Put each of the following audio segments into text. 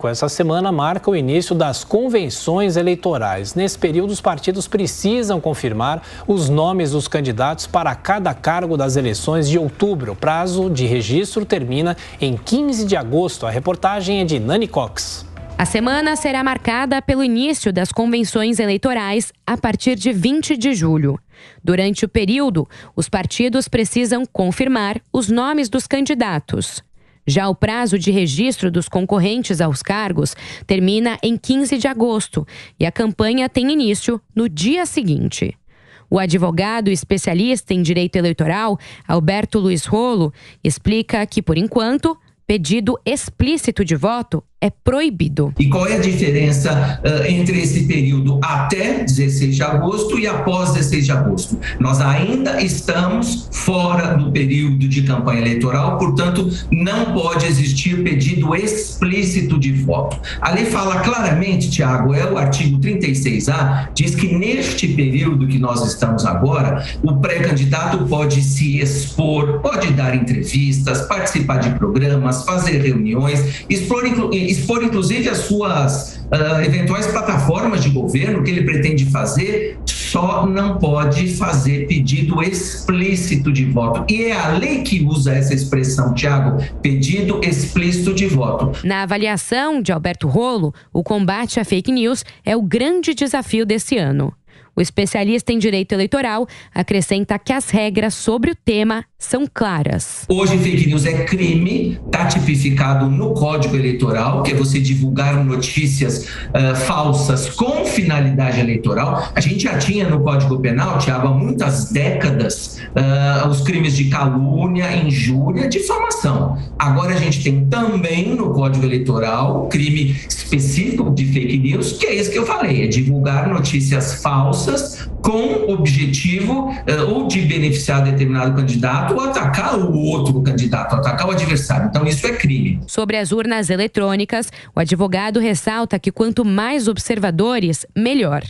Essa semana marca o início das convenções eleitorais. Nesse período, os partidos precisam confirmar os nomes dos candidatos para cada cargo das eleições de outubro. O prazo de registro termina em 15 de agosto. A reportagem é de Nani Cox. A semana será marcada pelo início das convenções eleitorais a partir de 20 de julho. Durante o período, os partidos precisam confirmar os nomes dos candidatos. Já o prazo de registro dos concorrentes aos cargos termina em 15 de agosto e a campanha tem início no dia seguinte. O advogado especialista em direito eleitoral, Alberto Luiz Rolo, explica que, por enquanto, pedido explícito de voto é proibido. E qual é a diferença entre esse período até 16 de agosto e após 16 de agosto? Nós ainda estamos fora do período de campanha eleitoral, portanto, não pode existir pedido explícito de voto. A lei fala claramente, Tiago, é o artigo 36A, diz que neste período que nós estamos agora, o pré-candidato pode se expor, pode dar entrevistas, participar de programas, fazer reuniões, expor inclusive as suas eventuais plataformas de governo que ele pretende fazer, só não pode fazer pedido explícito de voto. E é a lei que usa essa expressão, Tiago, pedido explícito de voto. Na avaliação de Alberto Rolo, o combate à fake news é o grande desafio desse ano. O especialista em direito eleitoral acrescenta que as regras sobre o tema são claras. Hoje, fake news é crime, está tipificado no Código Eleitoral, que é você divulgar notícias falsas com finalidade eleitoral. A gente já tinha no Código Penal, Tiago, há muitas décadas, os crimes de calúnia, injúria, difamação. Agora a gente tem também no Código Eleitoral o crime específico de fake news, que é isso que eu falei, é divulgar notícias falsas com objetivo ou de beneficiar determinado candidato ou atacar o outro candidato, atacar o adversário. Então, isso é crime. Sobre as urnas eletrônicas, o advogado ressalta que quanto mais observadores, melhor.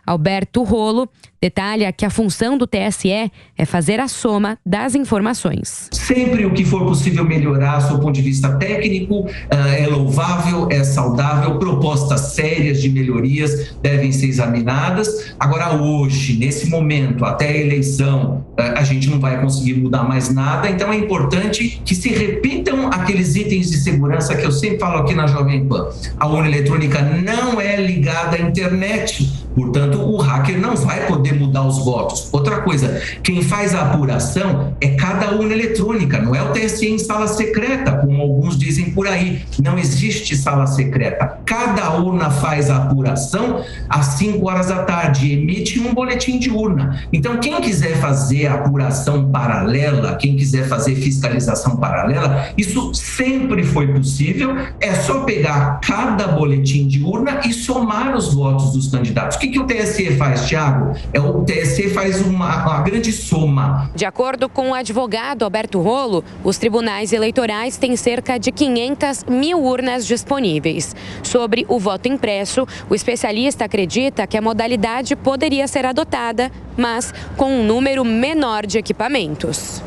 Alberto Rolo detalha que a função do TSE é fazer a soma das informações. Sempre o que for possível melhorar, do ponto de vista técnico, é louvável, é saudável, propostas sérias de melhorias devem ser examinadas. Agora, hoje, nesse momento, até a eleição, a gente não vai conseguir mudar mais nada, então é importante que se repitam aqueles itens de segurança que eu sempre falo aqui na Jovem Pan. A urna eletrônica não é ligada à internet, portanto, o hacker não vai poder mudar os votos. Outra coisa, quem faz a apuração é cada urna eletrônica, não é o TSE em sala secreta, como alguns dizem por aí. Não existe sala secreta. Cada urna faz a apuração às 5 horas da tarde, emite um boletim de urna. Então, quem quiser fazer apuração paralela, quem quiser fazer fiscalização paralela, isso sempre foi possível. É só pegar cada boletim de urna e somar os votos dos candidatos. O que o TSE faz, Tiago? O TSE faz uma grande soma. De acordo com o advogado Alberto Rolo, os tribunais eleitorais têm cerca de 500 mil urnas disponíveis. Sobre o voto impresso, o especialista acredita que a modalidade poderia ser adotada, mas com um número menor de equipamentos.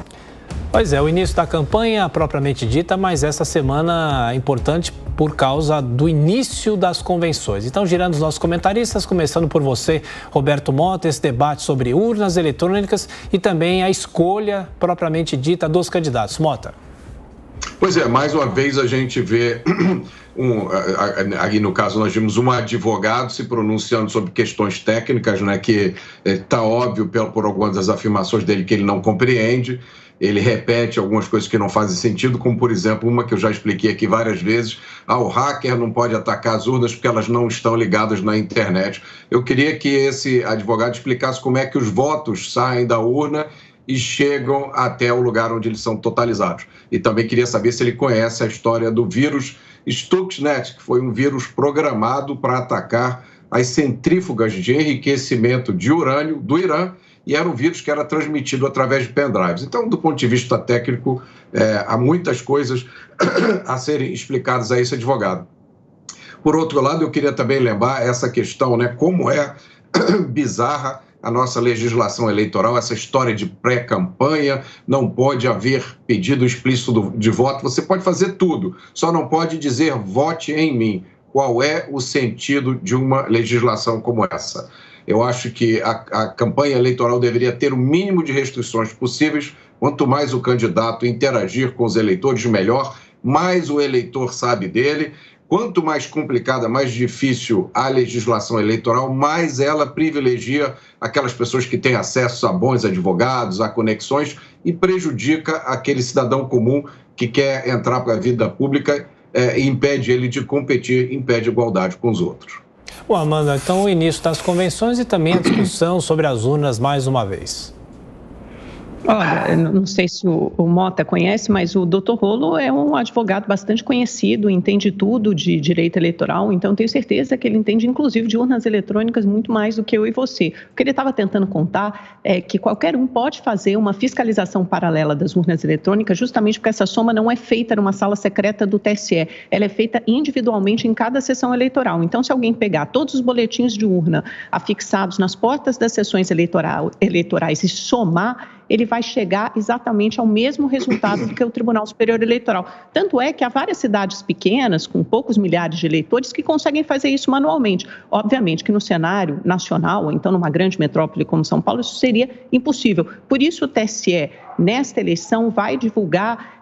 Pois é, o início da campanha propriamente dita, mas essa semana é importante por causa do início das convenções. Então, girando os nossos comentaristas, começando por você, Roberto Mota, esse debate sobre urnas eletrônicas e também a escolha propriamente dita dos candidatos. Mota. Pois é, mais uma vez a gente vê, aí no caso nós vimos um advogado se pronunciando sobre questões técnicas, né, que está óbvio por algumas das afirmações dele que ele não compreende. Ele repete algumas coisas que não fazem sentido, como, por exemplo, uma que eu já expliquei aqui várias vezes: o hacker não pode atacar as urnas porque elas não estão ligadas na internet. Eu queria que esse advogado explicasse como é que os votos saem da urna e chegam até o lugar onde eles são totalizados. E também queria saber se ele conhece a história do vírus Stuxnet, que foi um vírus programado para atacar as centrífugas de enriquecimento de urânio do Irã, e era um vírus que era transmitido através de pendrives. Então, do ponto de vista técnico, há muitas coisas a serem explicadas a esse advogado. Por outro lado, eu queria também lembrar essa questão, né, como é bizarra a nossa legislação eleitoral, essa história de pré-campanha, não pode haver pedido explícito de voto, você pode fazer tudo, só não pode dizer vote em mim. Qual é o sentido de uma legislação como essa? Eu acho que a campanha eleitoral deveria ter o mínimo de restrições possíveis. Quanto mais o candidato interagir com os eleitores, melhor, mais o eleitor sabe dele. Quanto mais complicada, mais difícil a legislação eleitoral, mais ela privilegia aquelas pessoas que têm acesso a bons advogados, a conexões, e prejudica aquele cidadão comum que quer entrar para a vida pública e impede ele de competir, impede igualdade com os outros. Bom, Amanda, então o início das convenções e também a discussão sobre as urnas mais uma vez. Olha, não sei se o Mota conhece, mas o Dr. Rolo é um advogado bastante conhecido, entende tudo de direito eleitoral, então tenho certeza que ele entende, inclusive, de urnas eletrônicas muito mais do que eu e você. O que ele estava tentando contar é que qualquer um pode fazer uma fiscalização paralela das urnas eletrônicas, justamente porque essa soma não é feita numa sala secreta do TSE, ela é feita individualmente em cada sessão eleitoral. Então, se alguém pegar todos os boletins de urna afixados nas portas das sessões eleitorais e somar, ele vai chegar exatamente ao mesmo resultado do que o Tribunal Superior Eleitoral. Tanto é que há várias cidades pequenas, com poucos milhares de eleitores, que conseguem fazer isso manualmente. Obviamente que no cenário nacional, ou então numa grande metrópole como São Paulo, isso seria impossível. Por isso o TSE, nesta eleição, vai divulgar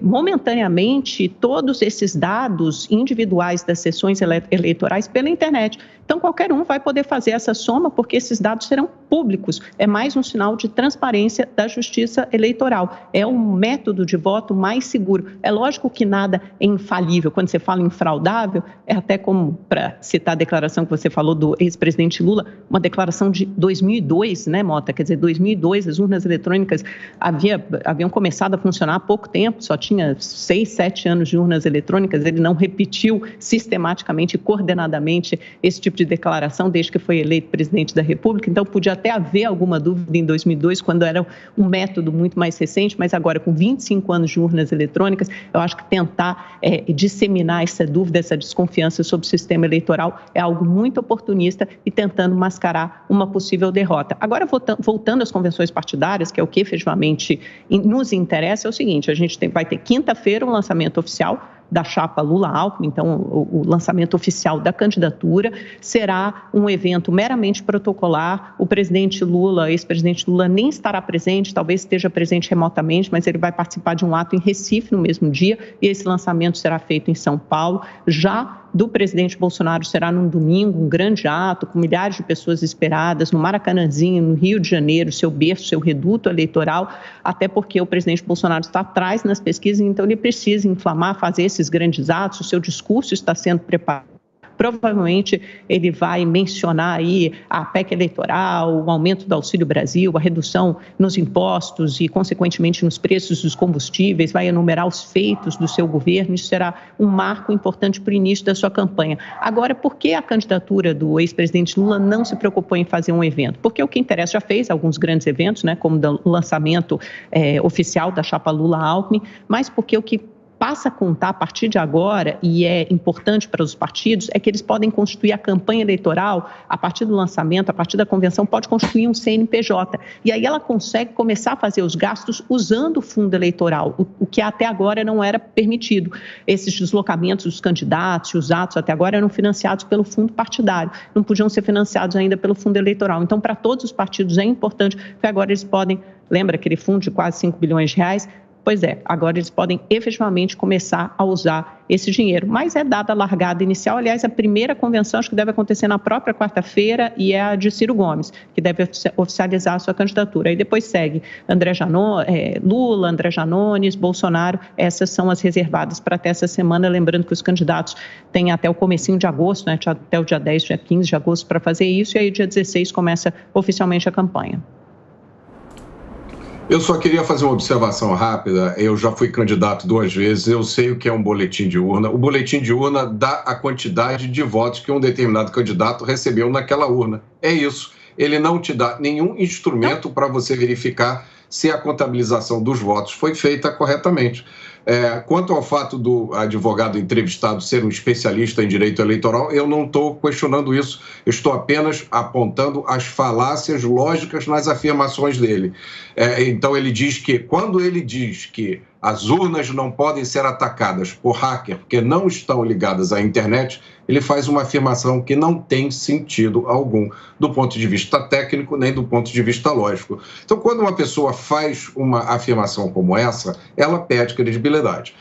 momentaneamente todos esses dados individuais das sessões eleitorais pela internet. Então, qualquer um vai poder fazer essa soma, porque esses dados serão públicos. É mais um sinal de transparência da Justiça Eleitoral. É um método de voto mais seguro. É lógico que nada é infalível. Quando você fala infraudável, é até como, para citar a declaração que você falou do ex-presidente Lula, uma declaração de 2002, né, Mota? Quer dizer, 2002, as urnas eletrônicas haviam começado a funcionar há pouco tempo, só tinha 6, 7 anos de urnas eletrônicas, ele não repetiu sistematicamente e coordenadamente esse tipo de declaração desde que foi eleito presidente da República, então podia até haver alguma dúvida em 2002, quando era um método muito mais recente, mas agora com 25 anos de urnas eletrônicas, eu acho que tentar disseminar essa dúvida, essa desconfiança sobre o sistema eleitoral é algo muito oportunista e tentando mascarar uma possível derrota. Agora, voltando às convenções partidárias, que é o que efetivamente nos interessa, é o seguinte, a gente vai ter quinta-feira um lançamento oficial da chapa Lula-Alckmin, então o lançamento oficial da candidatura será um evento meramente protocolar. O presidente Lula, ex-presidente Lula, nem estará presente, talvez esteja presente remotamente, mas ele vai participar de um ato em Recife no mesmo dia e esse lançamento será feito em São Paulo. Já do presidente Bolsonaro será num domingo, um grande ato, com milhares de pessoas esperadas no Maracanãzinho, no Rio de Janeiro, seu berço, seu reduto eleitoral, até porque o presidente Bolsonaro está atrás nas pesquisas, então ele precisa inflamar, fazer esses grandes atos, o seu discurso está sendo preparado. Provavelmente ele vai mencionar aí a PEC eleitoral, o aumento do Auxílio Brasil, a redução nos impostos e, consequentemente, nos preços dos combustíveis, vai enumerar os feitos do seu governo. Isso será um marco importante para o início da sua campanha. Agora, por que a candidatura do ex-presidente Lula não se preocupou em fazer um evento? Porque o que interessa, já fez alguns grandes eventos, né, como o lançamento oficial da chapa Lula-Alckmin, mas porque o que passa a contar a partir de agora, e é importante para os partidos, é que eles podem constituir a campanha eleitoral, a partir do lançamento, a partir da convenção, pode constituir um CNPJ. E aí ela consegue começar a fazer os gastos usando o fundo eleitoral, o que até agora não era permitido. Esses deslocamentos dos candidatos, os atos até agora eram financiados pelo fundo partidário, não podiam ser financiados ainda pelo fundo eleitoral. Então, para todos os partidos é importante, porque agora eles podem, lembra aquele fundo de quase 5 bilhões de reais? Pois é, agora eles podem efetivamente começar a usar esse dinheiro. Mas é dada a largada inicial, aliás, a primeira convenção acho que deve acontecer na própria quarta-feira e é a de Ciro Gomes, que deve oficializar a sua candidatura. Aí depois segue Lula, André Janones, Bolsonaro, essas são as reservadas para até essa semana, lembrando que os candidatos têm até o comecinho de agosto, né, até o dia 10, dia 15 de agosto para fazer isso, e aí dia 16 começa oficialmente a campanha. Eu só queria fazer uma observação rápida. Eu já fui candidato 2 vezes, eu sei o que é um boletim de urna. O boletim de urna dá a quantidade de votos que um determinado candidato recebeu naquela urna. É isso. Ele não te dá nenhum instrumento para você verificar se a contabilização dos votos foi feita corretamente. Quanto ao fato do advogado entrevistado ser um especialista em direito eleitoral, eu não estou questionando isso, eu estou apenas apontando as falácias lógicas nas afirmações dele. Então, ele diz que, quando ele diz que as urnas não podem ser atacadas por hacker porque não estão ligadas à internet, ele faz uma afirmação que não tem sentido algum do ponto de vista técnico nem do ponto de vista lógico. Então, quando uma pessoa faz uma afirmação como essa, ela perde credibilidade.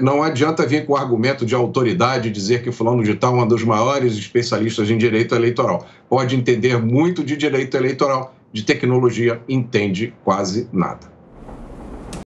Não adianta vir com o argumento de autoridade e dizer que fulano de tal é um dos maiores especialistas em direito eleitoral. Pode entender muito de direito eleitoral, de tecnologia entende quase nada.